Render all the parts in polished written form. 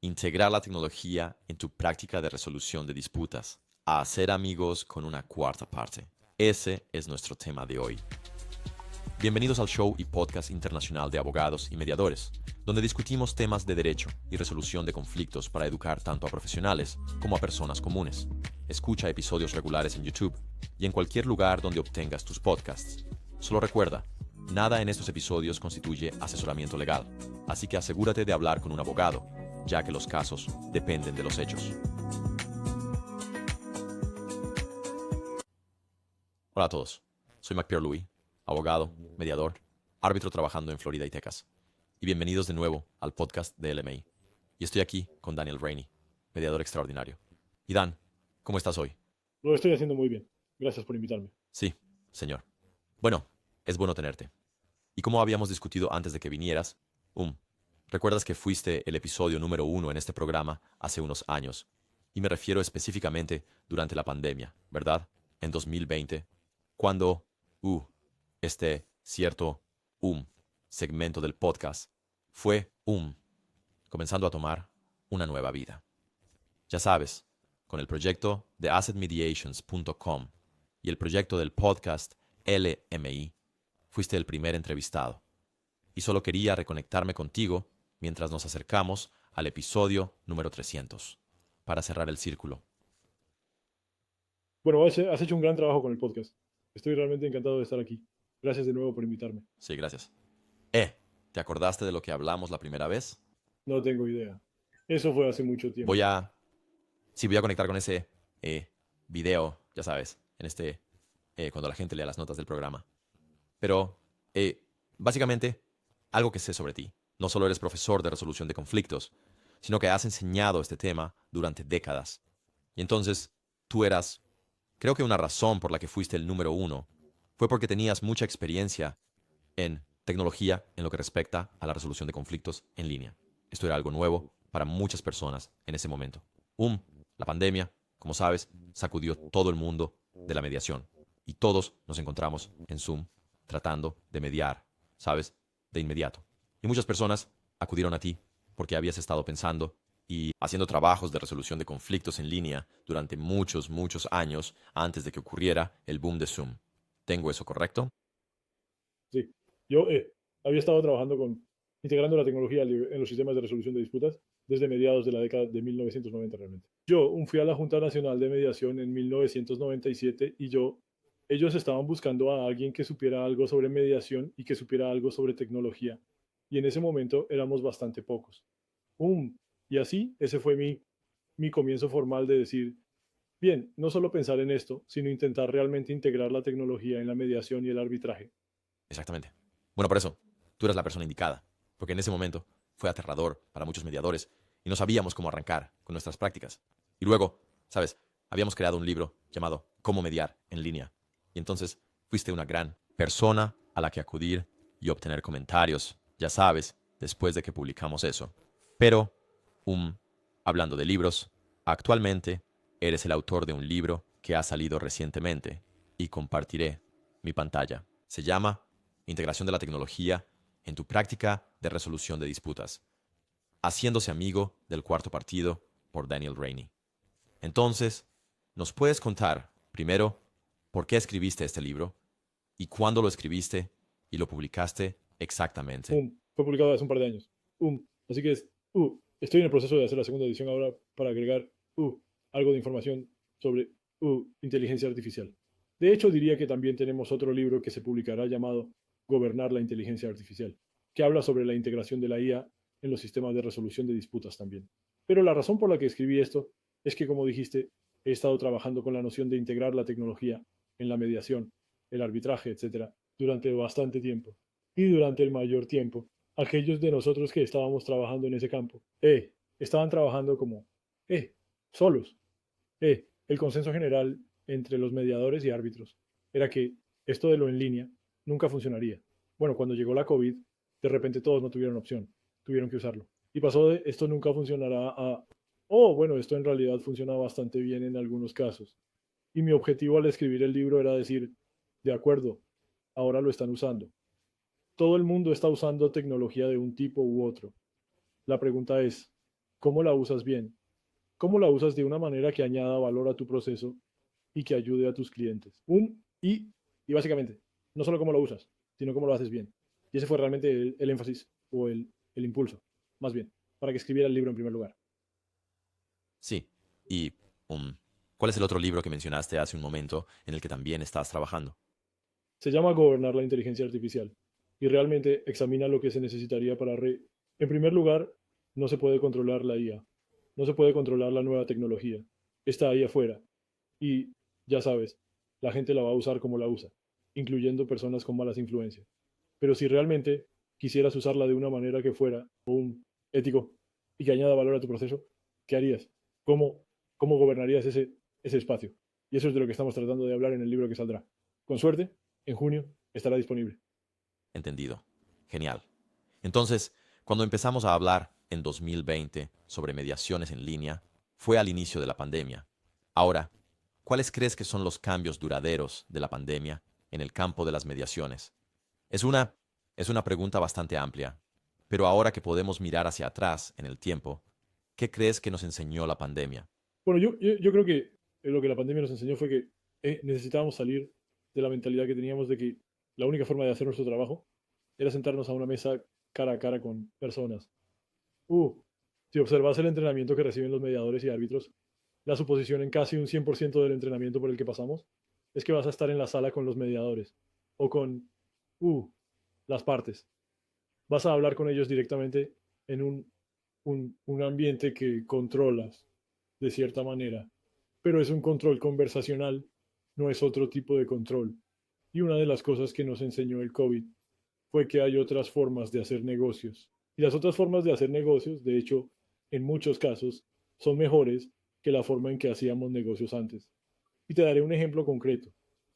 integrar la tecnología en tu práctica de resolución de disputas, a hacer amigos con una cuarta parte. Ese es nuestro tema de hoy. Bienvenidos al show y podcast internacional de abogados y mediadores, donde discutimos temas de derecho y resolución de conflictos para educar tanto a profesionales como a personas comunes. Escucha episodios regulares en YouTube y en cualquier lugar donde obtengas tus podcasts. Solo recuerda, nada en estos episodios constituye asesoramiento legal, así que asegúrate de hablar con un abogado, ya que los casos dependen de los hechos. Hola a todos, soy McPierre Louis, abogado, mediador, árbitro trabajando en Florida y Texas. Y bienvenidos de nuevo al podcast de LMI. Y estoy aquí con Daniel Rainey, mediador extraordinario. Y Dan, ¿cómo estás hoy? Lo estoy haciendo muy bien. Gracias por invitarme. Sí, señor. Bueno, es bueno tenerte. Y como habíamos discutido antes de que vinieras, recuerdas que fuiste el episodio número 1 en este programa hace unos años. Y me refiero específicamente durante la pandemia, ¿verdad? En 2020, cuando, este cierto, segmento del podcast fue, comenzando a tomar una nueva vida. Ya sabes, con el proyecto de assetmediations.com y el proyecto del podcast LMI, fuiste el primer entrevistado. Y solo quería reconectarme contigo mientras nos acercamos al episodio número 300, para cerrar el círculo. Bueno, has hecho un gran trabajo con el podcast. Estoy realmente encantado de estar aquí. Gracias de nuevo por invitarme. Sí, gracias. ¿Te acordaste de lo que hablamos la primera vez? No tengo idea. Eso fue hace mucho Voy tiempo. a, sí, voy a conectar con ese video, ya sabes, cuando la gente lea las notas del programa. Pero, básicamente, algo que sé sobre ti. No solo eres profesor de resolución de conflictos, sino que has enseñado este tema durante décadas. Y entonces, tú eras, creo que una razón por la que fuiste el número 1 fue porque tenías mucha experiencia en tecnología en lo que respecta a la resolución de conflictos en línea. Esto era algo nuevo para muchas personas en ese momento. La pandemia, como sabes, sacudió todo el mundo de la mediación. Y todos nos encontramos en Zoom tratando de mediar, ¿sabes? De inmediato. Y muchas personas acudieron a ti porque habías estado pensando y haciendo trabajos de resolución de conflictos en línea durante muchos, muchos años antes de que ocurriera el boom de Zoom. ¿Tengo eso correcto? Sí. Yo había estado trabajando integrando la tecnología en los sistemas de resolución de disputas desde mediados de la década de 1990 realmente. Yo fui a la Junta Nacional de Mediación en 1997 y ellos estaban buscando a alguien que supiera algo sobre mediación y que supiera algo sobre tecnología. Y en ese momento éramos bastante pocos. ¡Pum! Y así, ese fue mi comienzo formal de decir, bien, no solo pensar en esto, sino intentar realmente integrar la tecnología en la mediación y el arbitraje. Exactamente. Bueno, por eso, tú eras la persona indicada, porque en ese momento fue aterrador para muchos mediadores y no sabíamos cómo arrancar con nuestras prácticas. Y luego, sabes, habíamos creado un libro llamado Cómo mediar en línea. Y entonces fuiste una gran persona a la que acudir y obtener comentarios, ya sabes, después de que publicamos eso. Pero, hablando de libros, actualmente eres el autor de un libro que ha salido recientemente y compartiré mi pantalla. Se llama Integración de la tecnología en tu práctica de resolución de disputas, haciéndose amigo del cuarto partido, por Daniel Rainey. Entonces, ¿nos puedes contar, primero, por qué escribiste este libro y cuándo lo escribiste y lo publicaste exactamente? Fue publicado hace un par de años. Así que estoy en el proceso de hacer la segunda edición ahora para agregar algo de información sobre inteligencia artificial. De hecho, diría que también tenemos otro libro que se publicará llamado Gobernar la inteligencia artificial, que habla sobre la integración de la IA en los sistemas de resolución de disputas también. Pero la razón por la que escribí esto es que, como dijiste, he estado trabajando con la noción de integrar la tecnología en la mediación, el arbitraje, etcétera, durante bastante tiempo y durante el mayor tiempo, aquellos de nosotros que estábamos trabajando en ese campo, estaban trabajando como, solos. El consenso general entre los mediadores y árbitros era que esto de lo en línea nunca funcionaría. Bueno, cuando llegó la COVID, de repente todos no tuvieron opción, tuvieron que usarlo. Y pasó de esto nunca funcionará a, oh, bueno, esto en realidad funciona bastante bien en algunos casos. Y mi objetivo al escribir el libro era decir, de acuerdo, ahora lo están usando, todo el mundo está usando tecnología de un tipo u otro. La pregunta es, ¿Cómo la usas bien? ¿Cómo la usas de una manera que añada valor a tu proceso y que ayude a tus clientes? Y básicamente, no solo cómo lo usas, sino cómo lo haces bien. Y ese fue realmente el énfasis o el impulso, más bien, para que escribiera el libro en primer lugar. Sí. Y, um, ¿cuál es el otro libro que mencionaste hace un momento en el que también estás trabajando? Se llama Gobernar la inteligencia artificial y realmente examina lo que se necesitaría para... En primer lugar, no se puede controlar la IA, no se puede controlar la nueva tecnología, está ahí afuera y ya sabes, la gente la va a usar como la usa, incluyendo personas con malas influencias. Pero si realmente quisieras usarla de una manera que fuera ético y que añada valor a tu proceso, ¿qué harías? ¿Cómo, cómo gobernarías ese espacio? Y eso es de lo que estamos tratando de hablar en el libro que saldrá. Con suerte, en junio estará disponible. Entendido. Genial. Entonces, cuando empezamos a hablar en 2020 sobre mediaciones en línea, fue al inicio de la pandemia. Ahora, ¿cuáles crees que son los cambios duraderos de la pandemia en el campo de las mediaciones? Es una, es una pregunta bastante amplia, pero ahora que podemos mirar hacia atrás en el tiempo, ¿qué crees que nos enseñó la pandemia? Bueno, yo creo que lo que la pandemia nos enseñó fue que necesitábamos salir de la mentalidad que teníamos de que la única forma de hacer nuestro trabajo era sentarnos a una mesa cara a cara con personas. Uh, si observas el entrenamiento que reciben los mediadores y árbitros, la suposición en casi un 100% del entrenamiento por el que pasamos es que vas a estar en la sala con los mediadores o con uh, las partes. Vas a hablar con ellos directamente en un ambiente que controlas de cierta manera, pero es un control conversacional, no es otro tipo de control. Y una de las cosas que nos enseñó el COVID fue que hay otras formas de hacer negocios. Y las otras formas de hacer negocios, de hecho, en muchos casos, son mejores que la forma en que hacíamos negocios antes. Y te daré un ejemplo concreto.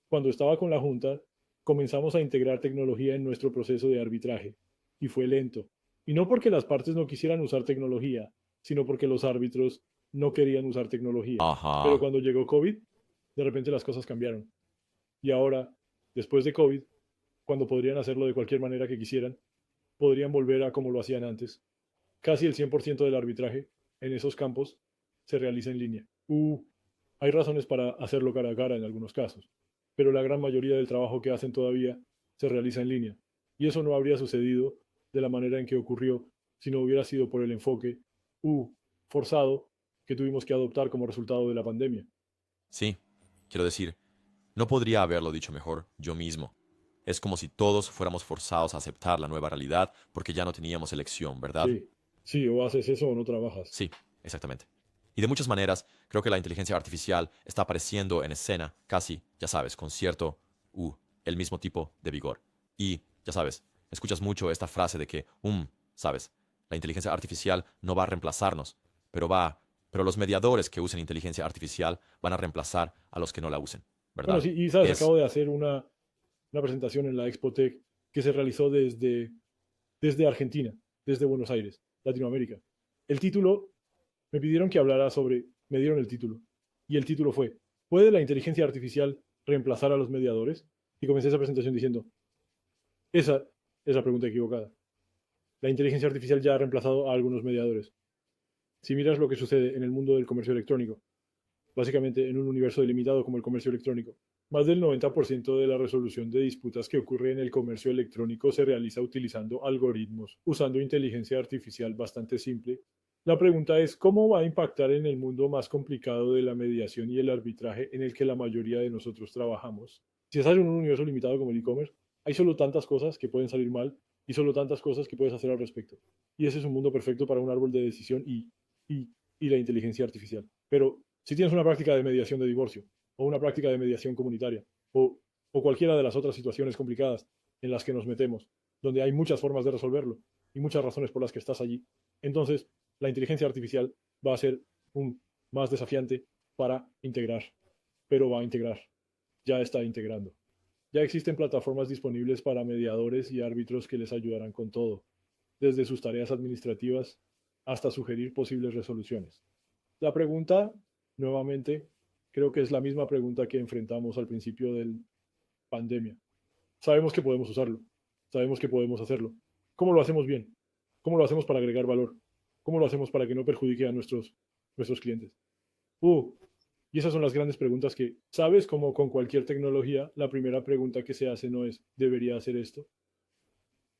Cuando estaba con la Junta, comenzamos a integrar tecnología en nuestro proceso de arbitraje, y fue lento. Y no porque las partes no quisieran usar tecnología, sino porque los árbitros no querían usar tecnología. Pero Ajá. cuando llegó COVID, de repente las cosas cambiaron. Y ahora, después de COVID, cuando podrían hacerlo de cualquier manera que quisieran, podrían volver a como lo hacían antes. Casi el 100% del arbitraje en esos campos se realiza en línea. Hay razones para hacerlo cara a cara en algunos casos, pero la gran mayoría del trabajo que hacen todavía se realiza en línea. Y eso no habría sucedido de la manera en que ocurrió si no hubiera sido por el enfoque forzado que tuvimos que adoptar como resultado de la pandemia. Sí, quiero decir, no podría haberlo dicho mejor yo mismo. Es como si todos fuéramos forzados a aceptar la nueva realidad porque ya no teníamos elección, ¿verdad? Sí, sí, o haces eso o no trabajas. Sí, exactamente. Y de muchas maneras, creo que la inteligencia artificial está apareciendo en escena casi, ya sabes, con cierto, el mismo tipo de vigor. Y, ya sabes, escuchas mucho esta frase de que, sabes, la inteligencia artificial no va a reemplazarnos, pero los mediadores que usen inteligencia artificial van a reemplazar a los que no la usen, Bueno, ¿verdad? sí, y sabes, Es, acabo de hacer una presentación en la Expotec que se realizó desde Argentina, desde Buenos Aires, Latinoamérica. El título, me pidieron que hablara sobre, me dieron el título, y el título fue, ¿puede la inteligencia artificial reemplazar a los mediadores? Y comencé esa presentación diciendo, esa es la pregunta equivocada. La inteligencia artificial ya ha reemplazado a algunos mediadores. Si miras lo que sucede en el mundo del comercio electrónico, básicamente en un universo delimitado como el comercio electrónico. Más del 90% de la resolución de disputas que ocurre en el comercio electrónico se realiza utilizando algoritmos, usando inteligencia artificial bastante simple. La pregunta es, ¿cómo va a impactar en el mundo más complicado de la mediación y el arbitraje en el que la mayoría de nosotros trabajamos? Si estás en un universo limitado como el e-commerce, hay solo tantas cosas que pueden salir mal y solo tantas cosas que puedes hacer al respecto. Y ese es un mundo perfecto para un árbol de decisión y, y la inteligencia artificial. Pero si tienes una práctica de mediación de divorcio o una práctica de mediación comunitaria o cualquiera de las otras situaciones complicadas en las que nos metemos, donde hay muchas formas de resolverlo y muchas razones por las que estás allí, entonces la inteligencia artificial va a ser más desafiante para integrar, pero va a integrar, ya está integrando. Ya existen plataformas disponibles para mediadores y árbitros que les ayudarán con todo, desde sus tareas administrativas hasta sugerir posibles resoluciones. La pregunta, nuevamente, creo que es la misma pregunta que enfrentamos al principio de la pandemia. Sabemos que podemos usarlo, sabemos que podemos hacerlo. ¿Cómo lo hacemos bien? ¿Cómo lo hacemos para agregar valor? ¿Cómo lo hacemos para que no perjudique a nuestros clientes? Y esas son las grandes preguntas que, ¿sabes? Como con cualquier tecnología, la primera pregunta que se hace no es, ¿debería hacer esto?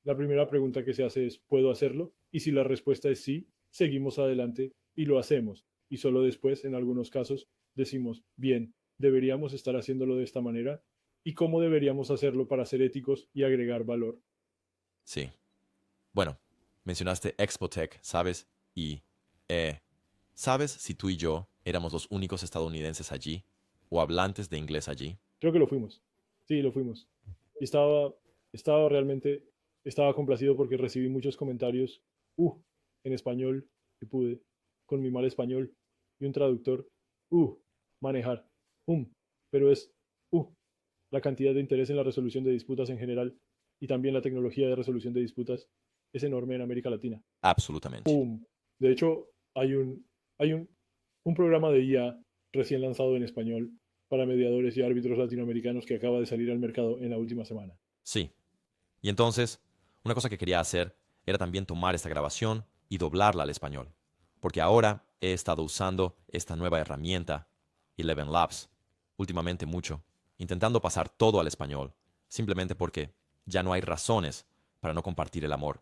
La primera pregunta que se hace es, ¿puedo hacerlo? Y si la respuesta es sí, seguimos adelante y lo hacemos. Y solo después, en algunos casos, decimos, bien, deberíamos estar haciéndolo de esta manera y cómo deberíamos hacerlo para ser éticos y agregar valor. Sí. Bueno, mencionaste Expotech, ¿sabes? Y, eh, ¿sabes si tú y yo éramos los únicos estadounidenses allí o hablantes de inglés allí? Creo que lo fuimos. Sí, lo fuimos. Y estaba realmente, estaba complacido porque recibí muchos comentarios, en español, que pude, con mi mal español, y un traductor, manejar, pero es, uh, la cantidad de interés en la resolución de disputas en general y también la tecnología de resolución de disputas es enorme en América Latina. Absolutamente. ¡Pum! De hecho, hay un programa de IA recién lanzado en español para mediadores y árbitros latinoamericanos que acaba de salir al mercado en la última semana. Sí. Y entonces, una cosa que quería hacer era también tomar esta grabación y doblarla al español. Porque ahora he estado usando esta nueva herramienta, Eleven Labs, últimamente mucho, intentando pasar todo al español, simplemente porque ya no hay razones para no compartir el amor.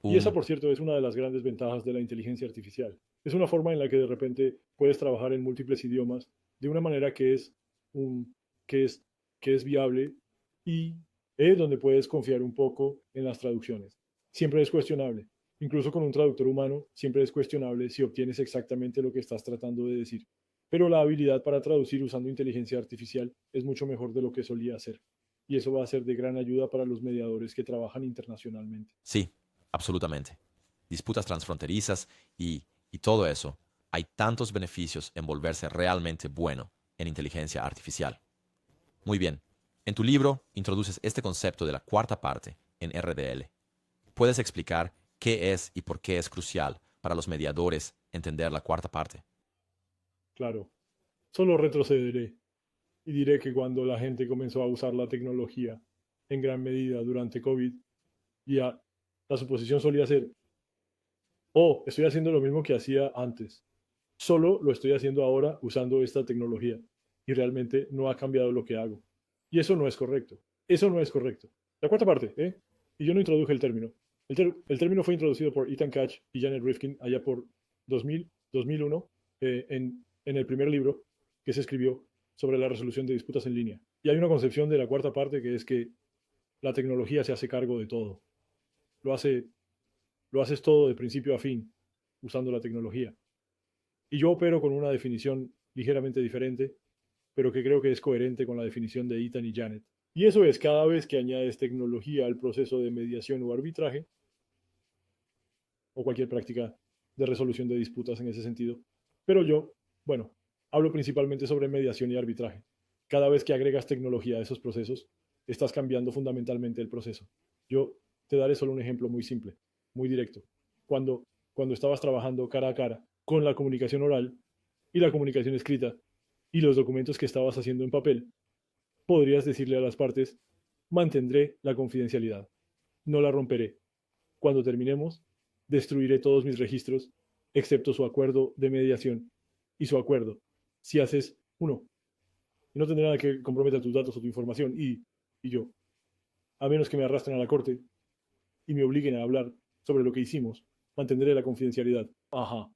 Y esa, Un, por cierto, es una de las grandes ventajas de la inteligencia artificial. Es una forma en la que de repente puedes trabajar en múltiples idiomas de una manera un, que es, que es viable y donde puedes confiar un poco en las traducciones. Siempre es cuestionable. Incluso con un traductor humano, siempre es cuestionable si obtienes exactamente lo que estás tratando de decir. Pero la habilidad para traducir usando inteligencia artificial es mucho mejor de lo que solía hacer. Y eso va a ser de gran ayuda para los mediadores que trabajan internacionalmente. sí, absolutamente. Disputas transfronterizas y todo eso. Hay tantos beneficios en volverse realmente bueno en inteligencia artificial. Muy bien. En tu libro introduces este concepto de la cuarta parte en RDL. ¿Puedes explicar qué es y por qué es crucial para los mediadores entender la cuarta parte? Claro, solo retrocederé y diré que cuando la gente comenzó a usar la tecnología en gran medida durante COVID, ya la suposición solía ser, estoy haciendo lo mismo que hacía antes, solo lo estoy haciendo ahora usando esta tecnología y realmente no ha cambiado lo que hago. Y eso no es correcto. Eso no es correcto. La cuarta parte, ¿eh? Y yo no introduje el término. El término fue introducido por Ethan Katch y Janet Rifkin allá por 2000, 2001, en el primer libro que se escribió sobre la resolución de disputas en línea. Y hay una concepción de la cuarta parte que es que la tecnología se hace cargo de todo. Lo hace, lo haces todo de principio a fin usando la tecnología. Y yo opero con una definición ligeramente diferente, pero que creo que es coherente con la definición de Ethan y Janet. Y eso es cada vez que añades tecnología al proceso de mediación o arbitraje, o cualquier práctica de resolución de disputas en ese sentido. Pero yo, bueno, hablo principalmente sobre mediación y arbitraje. Cada vez que agregas tecnología a esos procesos, estás cambiando fundamentalmente el proceso. Yo te daré solo un ejemplo muy simple, muy directo. Cuando estabas trabajando cara a cara con la comunicación oral y la comunicación escrita y los documentos que estabas haciendo en papel, podrías decirle a las partes, mantendré la confidencialidad, no la romperé. Cuando terminemos, destruiré todos mis registros, excepto su acuerdo de mediación y su acuerdo. Si haces uno, y no tendré nada que comprometa tus datos o tu información, y yo, a menos que me arrastren a la corte y me obliguen a hablar sobre lo que hicimos, mantendré la confidencialidad. Ajá.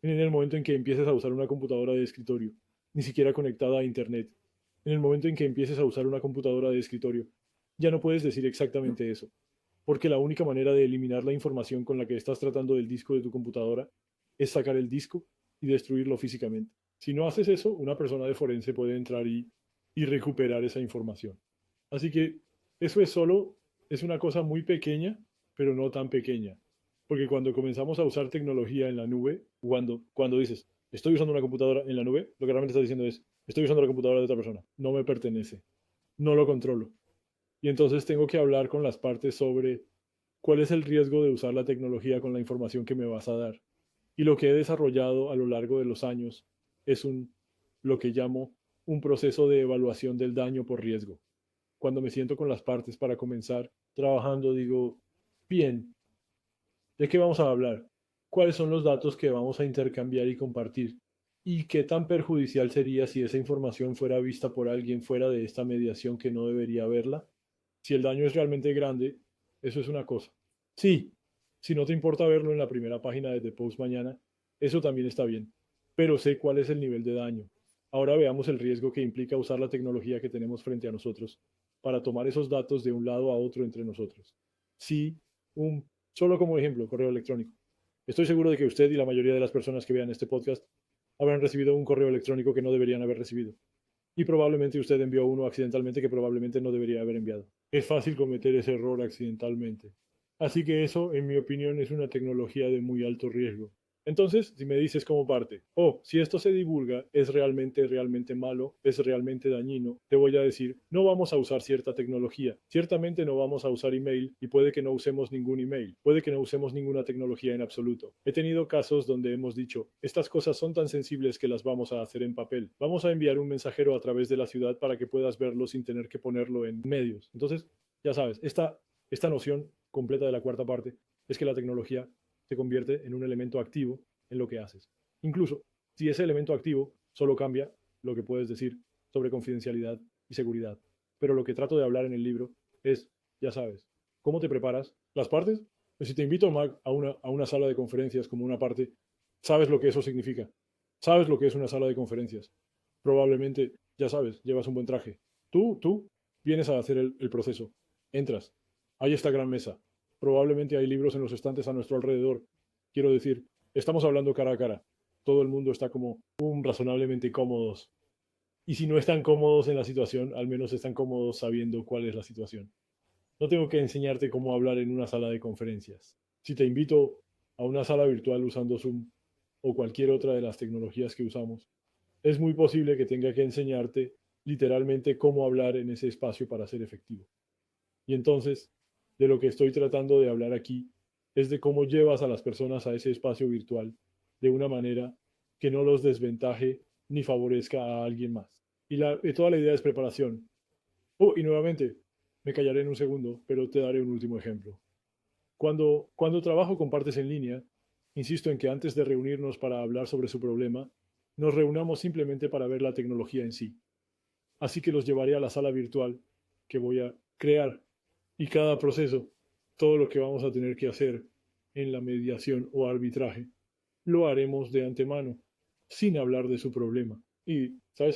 En el momento en que empieces a usar una computadora de escritorio, ni siquiera conectada a Internet, en el momento en que empieces a usar una computadora de escritorio, ya no puedes decir exactamente eso, porque la única manera de eliminar la información con la que estás tratando del disco de tu computadora es sacar el disco y destruirlo físicamente. Si no haces eso, una persona de forense puede entrar y recuperar esa información. Así que eso es una cosa muy pequeña, pero no tan pequeña. Porque cuando comenzamos a usar tecnología en la nube, cuando dices, estoy usando una computadora en la nube, lo que realmente estás diciendo es, estoy usando la computadora de otra persona, no me pertenece, no lo controlo. Y entonces tengo que hablar con las partes sobre cuál es el riesgo de usar la tecnología con la información que me vas a dar. Y lo que he desarrollado a lo largo de los años es lo que llamo un proceso de evaluación del daño por riesgo. Cuando me siento con las partes para comenzar trabajando, digo, bien, ¿de qué vamos a hablar? cuáles son los datos que vamos a intercambiar y compartir, y qué tan perjudicial sería si esa información fuera vista por alguien fuera de esta mediación que no debería verla. Si el daño es realmente grande, eso es una cosa. Sí, si no te importa verlo en la primera página de The Post mañana, eso también está bien, pero sé cuál es el nivel de daño. Ahora veamos el riesgo que implica usar la tecnología que tenemos frente a nosotros para tomar esos datos de un lado a otro entre nosotros. Sí, solo como ejemplo, correo electrónico. Estoy seguro de que usted y la mayoría de las personas que vean este podcast habrán recibido un correo electrónico que no deberían haber recibido. Y probablemente usted envió uno accidentalmente que probablemente no debería haber enviado. Es fácil cometer ese error accidentalmente. Así que eso, en mi opinión, es una tecnología de muy alto riesgo. Entonces, si me dices como parte, si esto se divulga, es realmente malo, es realmente dañino, te voy a decir, no vamos a usar cierta tecnología. Ciertamente no vamos a usar email y puede que no usemos ningún email, puede que no usemos ninguna tecnología en absoluto. He tenido casos donde hemos dicho, estas cosas son tan sensibles que las vamos a hacer en papel. Vamos a enviar un mensajero a través de la ciudad para que puedas verlo sin tener que ponerlo en medios. Entonces, ya sabes, esta noción completa de la cuarta parte es que la tecnología se convierte en un elemento activo en lo que haces. Incluso si ese elemento activo solo cambia lo que puedes decir sobre confidencialidad y seguridad. Pero lo que trato de hablar en el libro es, ya sabes, cómo te preparas. Las partes, pues si te invito, Mark, a una sala de conferencias como una parte, sabes lo que eso significa. Sabes lo que es una sala de conferencias. Probablemente, ya sabes, llevas un buen traje. Tú vienes a hacer el proceso. Entras. Hay esta gran mesa. Probablemente hay libros en los estantes a nuestro alrededor. Quiero decir, estamos hablando cara a cara. Todo el mundo está como razonablemente cómodos. Y si no están cómodos en la situación, al menos están cómodos sabiendo cuál es la situación. No tengo que enseñarte cómo hablar en una sala de conferencias. Si te invito a una sala virtual usando Zoom o cualquier otra de las tecnologías que usamos, es muy posible que tenga que enseñarte literalmente cómo hablar en ese espacio para ser efectivo. Y entonces, de lo que estoy tratando de hablar aquí es de cómo llevas a las personas a ese espacio virtual de una manera que no los desventaje ni favorezca a alguien más. Y toda la idea es preparación. Y nuevamente, me callaré en un segundo, pero te daré un último ejemplo. Cuando trabajo con partes en línea, insisto en que antes de reunirnos para hablar sobre su problema, nos reunamos simplemente para ver la tecnología en sí. Así que los llevaré a la sala virtual que voy a crear y cada proceso, todo lo que vamos a tener que hacer en la mediación o arbitraje, lo haremos de antemano, sin hablar de su problema. Y, ¿sabes?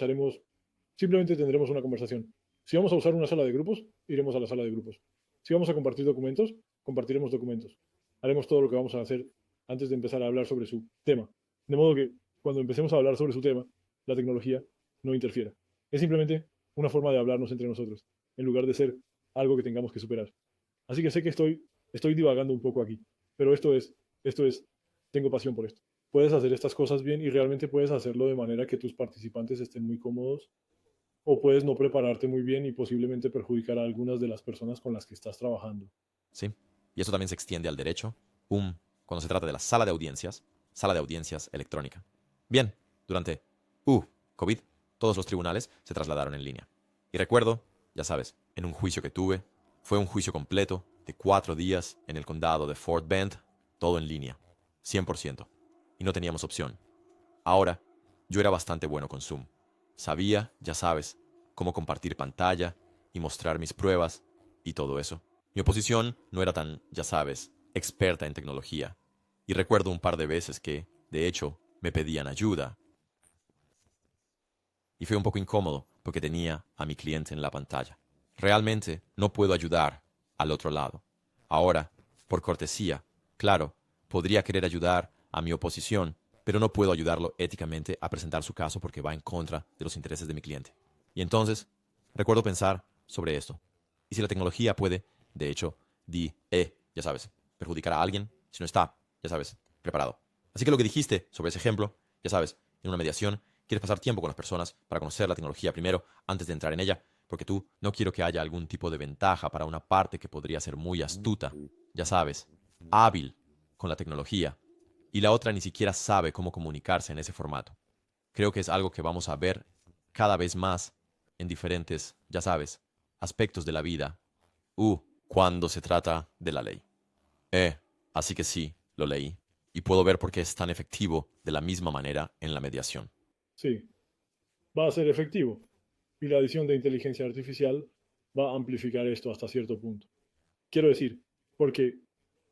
Simplemente tendremos una conversación. Si vamos a usar una sala de grupos, iremos a la sala de grupos. Si vamos a compartir documentos, compartiremos documentos. Haremos todo lo que vamos a hacer antes de empezar a hablar sobre su tema. De modo que cuando empecemos a hablar sobre su tema, la tecnología no interfiera. Es simplemente una forma de hablarnos entre nosotros, en lugar de ser algo que tengamos que superar. Así que sé que estoy divagando un poco aquí, pero esto es, tengo pasión por esto. Puedes hacer estas cosas bien y realmente puedes hacerlo de manera que tus participantes estén muy cómodos, o puedes no prepararte muy bien y posiblemente perjudicar a algunas de las personas con las que estás trabajando. Sí. Y eso también se extiende al derecho, cuando se trata de la sala de audiencias electrónica. Bien, durante COVID, todos los tribunales se trasladaron en línea. Y recuerdo, ya sabes, en un juicio que tuve, fue un juicio completo de 4 días en el condado de Fort Bend, todo en línea, 100%. Y no teníamos opción. Ahora, yo era bastante bueno con Zoom. Sabía, ya sabes, cómo compartir pantalla y mostrar mis pruebas y todo eso. Mi oposición no era tan, ya sabes, experta en tecnología. Y recuerdo un par de veces que, de hecho, me pedían ayuda. Y fue un poco incómodo porque tenía a mi cliente en la pantalla. Realmente no puedo ayudar al otro lado. Ahora, por cortesía, claro, podría querer ayudar a mi oposición, pero no puedo ayudarlo éticamente a presentar su caso porque va en contra de los intereses de mi cliente. Y entonces, recuerdo pensar sobre esto. ¿Y si la tecnología puede, de hecho, ya sabes, perjudicar a alguien si no está, ya sabes, preparado? Así que lo que dijiste sobre ese ejemplo, ya sabes, en una mediación, quieres pasar tiempo con las personas para conocer la tecnología primero antes de entrar en ella, porque tú no quiero que haya algún tipo de ventaja para una parte que podría ser muy astuta, ya sabes, hábil con la tecnología, y la otra ni siquiera sabe cómo comunicarse en ese formato. Creo que es algo que vamos a ver cada vez más en diferentes, ya sabes, aspectos de la vida, cuando se trata de la ley. Así que sí, lo leí. y puedo ver por qué es tan efectivo de la misma manera en la mediación. Sí, va a ser efectivo. Y la adición de inteligencia artificial va a amplificar esto hasta cierto punto. Quiero decir, porque,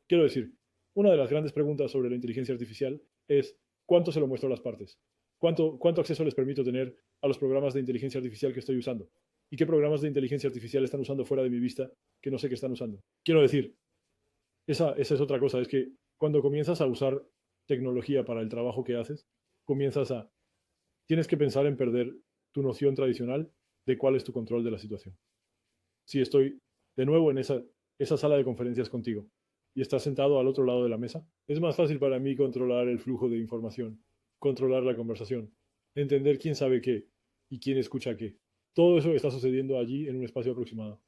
quiero decir, una de las grandes preguntas sobre la inteligencia artificial es cuánto se lo muestro a las partes, cuánto acceso les permito tener a los programas de inteligencia artificial que estoy usando y qué programas de inteligencia artificial están usando fuera de mi vista que no sé que están usando. Quiero decir, esa es otra cosa, es que cuando comienzas a usar tecnología para el trabajo que haces, comienzas a, tienes que pensar en perder tu noción tradicional de cuál es tu control de la situación. Si estoy de nuevo en esa sala de conferencias contigo y estás sentado al otro lado de la mesa, es más fácil para mí controlar el flujo de información, controlar la conversación, entender quién sabe qué y quién escucha qué. Todo eso está sucediendo allí en un espacio aproximado.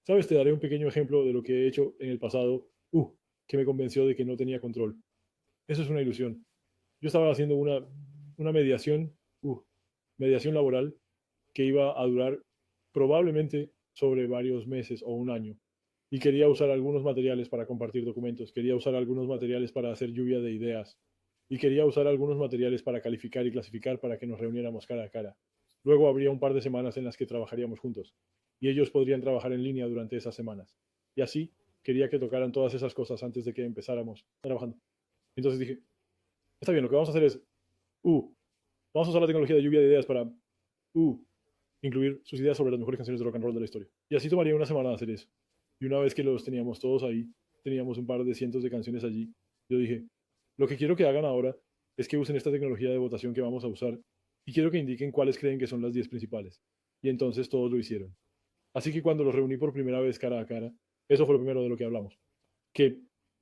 ¿Sabes? Te daré un pequeño ejemplo de lo que he hecho en el pasado, que me convenció de que no tenía control. Eso es una ilusión. Yo estaba haciendo una mediación, mediación laboral que iba a durar probablemente sobre varios meses o un año. Y quería usar algunos materiales para compartir documentos, quería usar algunos materiales para hacer lluvia de ideas y quería usar algunos materiales para calificar y clasificar para que nos reuniéramos cara a cara. Luego habría un par de semanas en las que trabajaríamos juntos y ellos podrían trabajar en línea durante esas semanas. Y así quería que tocaran todas esas cosas antes de que empezáramos trabajando. Entonces dije, está bien, lo que vamos a hacer es, vamos a usar la tecnología de lluvia de ideas para, incluir sus ideas sobre las mejores canciones de rock and roll de la historia. Y así tomaría una semana hacer eso. Y una vez que los teníamos todos ahí, teníamos un par de cientos de canciones allí, yo dije, lo que quiero que hagan ahora es que usen esta tecnología de votación que vamos a usar y quiero que indiquen cuáles creen que son las 10 principales. Y entonces todos lo hicieron. Así que cuando los reuní por primera vez cara a cara, eso fue lo primero de lo que hablamos. Que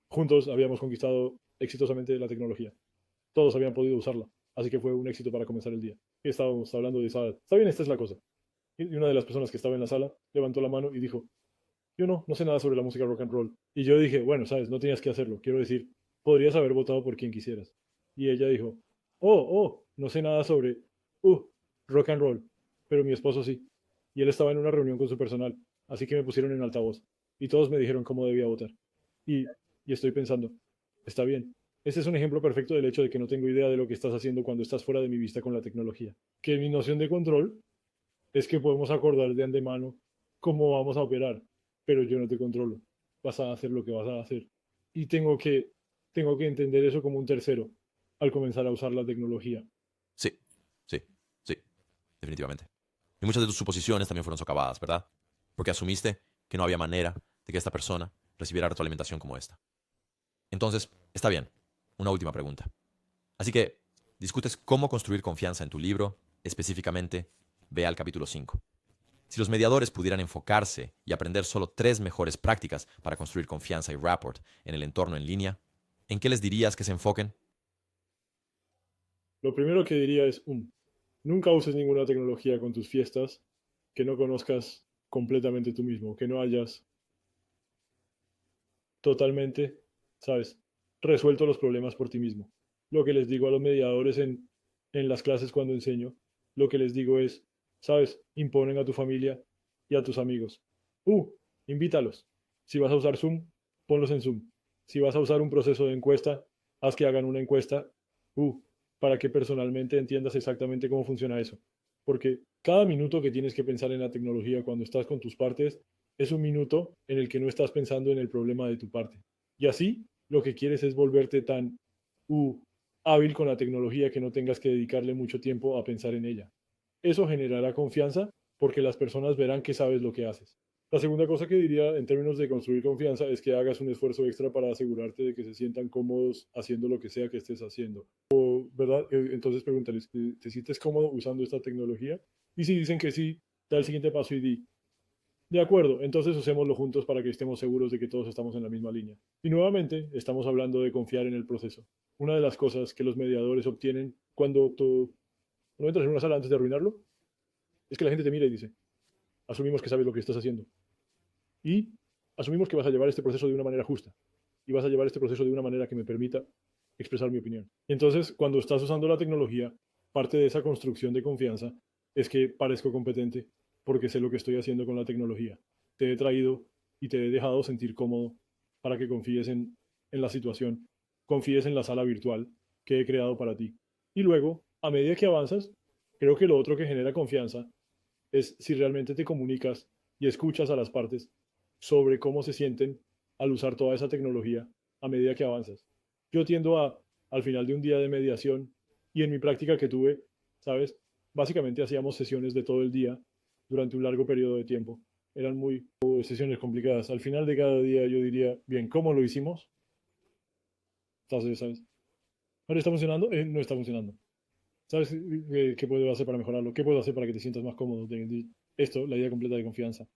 juntos habíamos conquistado exitosamente la tecnología. Todos habían podido usarla. Así que fue un éxito para comenzar el día. Y estábamos hablando de esa... Está bien, esta es la cosa. Y una de las personas que estaba en la sala levantó la mano y dijo, yo no sé nada sobre la música rock and roll. Y yo dije, bueno, sabes, no tenías que hacerlo. Quiero decir, podrías haber votado por quien quisieras. Y ella dijo, no sé nada sobre, rock and roll. Pero mi esposo sí. Y él estaba en una reunión con su personal. Así que me pusieron en altavoz. Y todos me dijeron cómo debía votar. Y, y estoy pensando, está bien. Ese es un ejemplo perfecto del hecho de que no tengo idea de lo que estás haciendo cuando estás fuera de mi vista con la tecnología. Que mi noción de control es que podemos acordar de antemano cómo vamos a operar, pero yo no te controlo. Vas a hacer lo que vas a hacer. Y tengo que entender eso como un tercero al comenzar a usar la tecnología. Sí, sí, sí, definitivamente. Y muchas de tus suposiciones también fueron socavadas, ¿verdad? Porque asumiste que no había manera de que esta persona recibiera retroalimentación como esta. Entonces, está bien. Una última pregunta. Así que, discutes cómo construir confianza en tu libro, específicamente, ve al capítulo 5. Si los mediadores pudieran enfocarse y aprender solo 3 mejores prácticas para construir confianza y rapport en el entorno en línea, ¿en qué les dirías que se enfoquen? Lo primero que diría es, nunca uses ninguna tecnología con tus fiestas que no conozcas completamente tú mismo, que no hayas totalmente, ¿sabes?, resuelto los problemas por ti mismo. Lo que les digo a los mediadores en las clases cuando enseño, lo que les digo es, ¿sabes?, imponen a tu familia y a tus amigos. Invítalos. Si vas a usar Zoom, ponlos en Zoom. Si vas a usar un proceso de encuesta, haz que hagan una encuesta, para que personalmente entiendas exactamente cómo funciona eso. Porque cada minuto que tienes que pensar en la tecnología cuando estás con tus partes es un minuto en el que no estás pensando en el problema de tu parte. Y así lo que quieres es volverte tan hábil con la tecnología que no tengas que dedicarle mucho tiempo a pensar en ella. Eso generará confianza porque las personas verán que sabes lo que haces. La segunda cosa que diría en términos de construir confianza es que hagas un esfuerzo extra para asegurarte de que se sientan cómodos haciendo lo que sea que estés haciendo. ¿Verdad? Entonces pregúntales, ¿te sientes cómodo usando esta tecnología? Y si dicen que sí, da el siguiente paso y di, de acuerdo, entonces usémoslo juntos para que estemos seguros de que todos estamos en la misma línea. Y nuevamente, estamos hablando de confiar en el proceso. Una de las cosas que los mediadores obtienen cuando entras en una sala antes de arruinarlo es que la gente te mira y dice, asumimos que sabes lo que estás haciendo. Y asumimos que vas a llevar este proceso de una manera justa. Y vas a llevar este proceso de una manera que me permita expresar mi opinión. Y entonces, cuando estás usando la tecnología, parte de esa construcción de confianza es que parezco competente porque sé lo que estoy haciendo con la tecnología. Te he traído y te he dejado sentir cómodo para que confíes en la situación confíes en la sala virtual que he creado para ti. Y luego, a medida que avanzas, creo que lo otro que genera confianza es si realmente te comunicas y escuchas a las partes sobre cómo se sienten al usar toda esa tecnología a medida que avanzas. Yo tiendo al final de un día de mediación y en mi práctica que tuve, ¿sabes? Básicamente hacíamos sesiones de todo el día durante un largo periodo de tiempo. Eran muy sesiones complicadas. Al final de cada día yo diría, bien, ¿cómo lo hicimos? Entonces, ¿sabes? ¿Ahora está funcionando? No está funcionando. ¿Sabes qué puedo hacer para mejorarlo? ¿Qué puedo hacer para que te sientas más cómodo? Esto, la idea completa de confianza.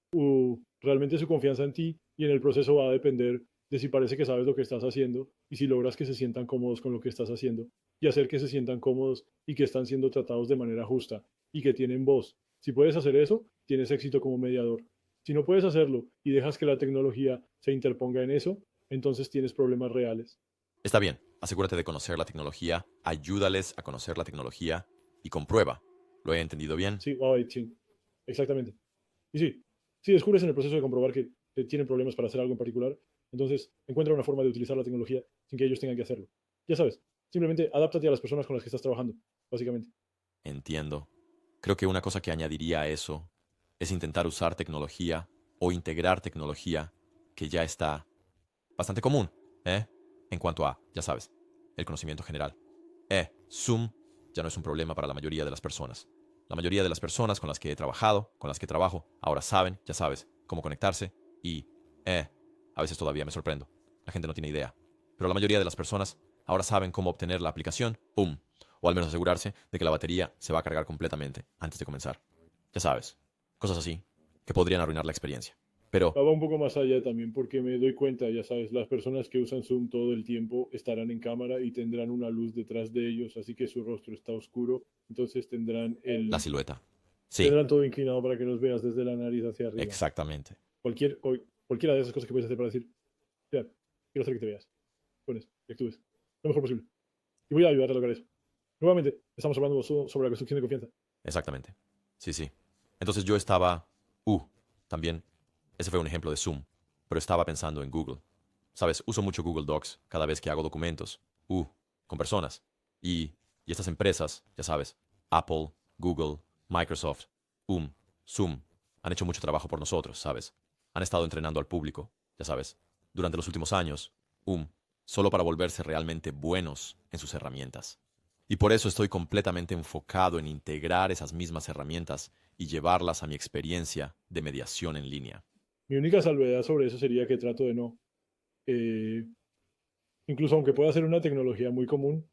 Realmente su confianza en ti y en el proceso va a depender de si parece que sabes lo que estás haciendo y si logras que se sientan cómodos con lo que estás haciendo y hacer que se sientan cómodos y que están siendo tratados de manera justa y que tienen voz. Si puedes hacer eso, tienes éxito como mediador. Si no puedes hacerlo y dejas que la tecnología se interponga en eso, entonces tienes problemas reales. Está bien, asegúrate de conocer la tecnología, ayúdales a conocer la tecnología y comprueba. ¿Lo he entendido bien? Sí, sí, exactamente. Y sí, si descubres en el proceso de comprobar que tienen problemas para hacer algo en particular, entonces encuentra una forma de utilizar la tecnología sin que ellos tengan que hacerlo. Ya sabes, simplemente adáptate a las personas con las que estás trabajando, básicamente. Entiendo. Creo que una cosa que añadiría a eso es intentar usar tecnología o integrar tecnología que ya está bastante común, ¿eh? En cuanto a, ya sabes, el conocimiento general. Zoom ya no es un problema para la mayoría de las personas. La mayoría de las personas con las que he trabajado, con las que trabajo, ahora saben, ya sabes, cómo conectarse y, a veces todavía me sorprendo. La gente no tiene idea. Pero la mayoría de las personas ahora saben cómo obtener la aplicación, ¡pum! O al menos asegurarse de que la batería se va a cargar completamente antes de comenzar. Ya sabes, cosas así que podrían arruinar la experiencia. Pero, Va un poco más allá también porque me doy cuenta, ya sabes, las personas que usan Zoom todo el tiempo estarán en cámara y tendrán una luz detrás de ellos, así que su rostro está oscuro, entonces la silueta. Sí, tendrán todo inclinado para que los veas desde la nariz hacia arriba. exactamente. Cualquiera de esas cosas que puedes hacer para decir, mira, quiero hacer que te veas, pones, que actúes, lo mejor posible. Y voy a ayudarte a lograr eso. Nuevamente, estamos hablando sobre la construcción de confianza. Exactamente. Sí, sí. Entonces yo estaba... también. Ese fue un ejemplo de Zoom. Pero estaba pensando en Google. Sabes, uso mucho Google Docs cada vez que hago documentos. Con personas. Y estas empresas, ya sabes, Apple, Google, Microsoft, Zoom, han hecho mucho trabajo por nosotros, ¿sabes? Han estado entrenando al público, ya sabes, durante los últimos años, solo para volverse realmente buenos en sus herramientas. Y por eso estoy completamente enfocado en integrar esas mismas herramientas y llevarlas a mi experiencia de mediación en línea. Mi única salvedad sobre eso sería que trato de no, eh, incluso aunque pueda ser una tecnología muy común,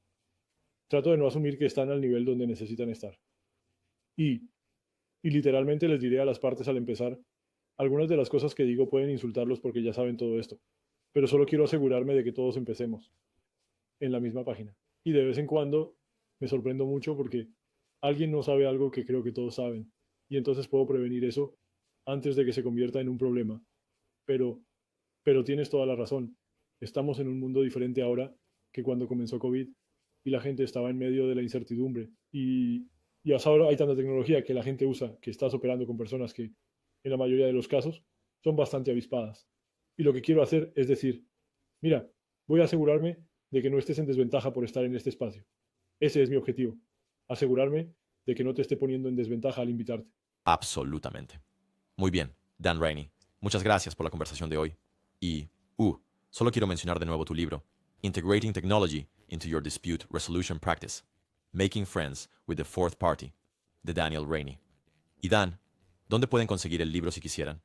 trato de no asumir que están al nivel donde necesitan estar. Y, y literalmente les diré a las partes al empezar, algunas de las cosas que digo pueden insultarlos porque ya saben todo esto, pero solo quiero asegurarme de que todos empecemos en la misma página. Y de vez en cuando me sorprendo mucho porque alguien no sabe algo que creo que todos saben. Y entonces puedo prevenir eso antes de que se convierta en un problema. Pero, pero tienes toda la razón. Estamos en un mundo diferente ahora que cuando comenzó COVID y la gente estaba en medio de la incertidumbre. Y hasta ahora hay tanta tecnología que la gente usa, que estás operando con personas que en la mayoría de los casos son bastante avispadas. Y lo que quiero hacer es decir, mira, voy a asegurarme de que no estés en desventaja por estar en este espacio. Ese es mi objetivo. Asegurarme de que no te esté poniendo en desventaja al invitarte. Absolutamente. Muy bien, Dan Rainey. Muchas gracias por la conversación de hoy. Y, solo quiero mencionar de nuevo tu libro, Integrating Technology into Your Dispute Resolution Practice, Making Friends with the Fourth Party, de Daniel Rainey. Y Dan, ¿dónde pueden conseguir el libro si quisieran?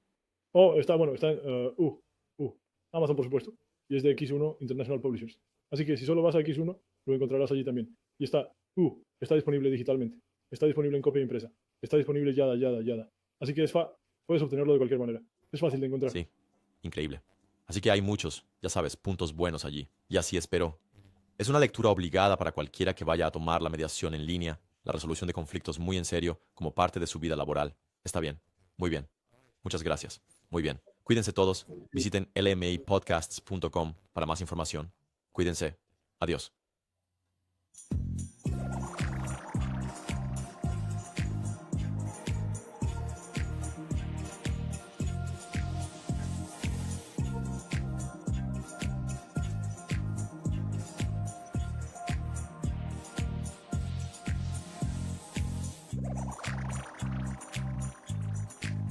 Está en Amazon, por supuesto, y es de X1 International Publishers. Así que si solo vas a X1, lo encontrarás allí también. Y está disponible digitalmente, está disponible en copia impresa, está disponible yada. Así que puedes obtenerlo de cualquier manera. Es fácil de encontrar. Sí, increíble. Así que hay muchos, ya sabes, puntos buenos allí. Y así espero. Es una lectura obligada para cualquiera que vaya a tomar la mediación en línea, la resolución de conflictos muy en serio como parte de su vida laboral. Está bien, muy bien. Muchas gracias. Muy bien. Cuídense todos. Visiten lmipodcasts.com para más información. Cuídense. Adiós.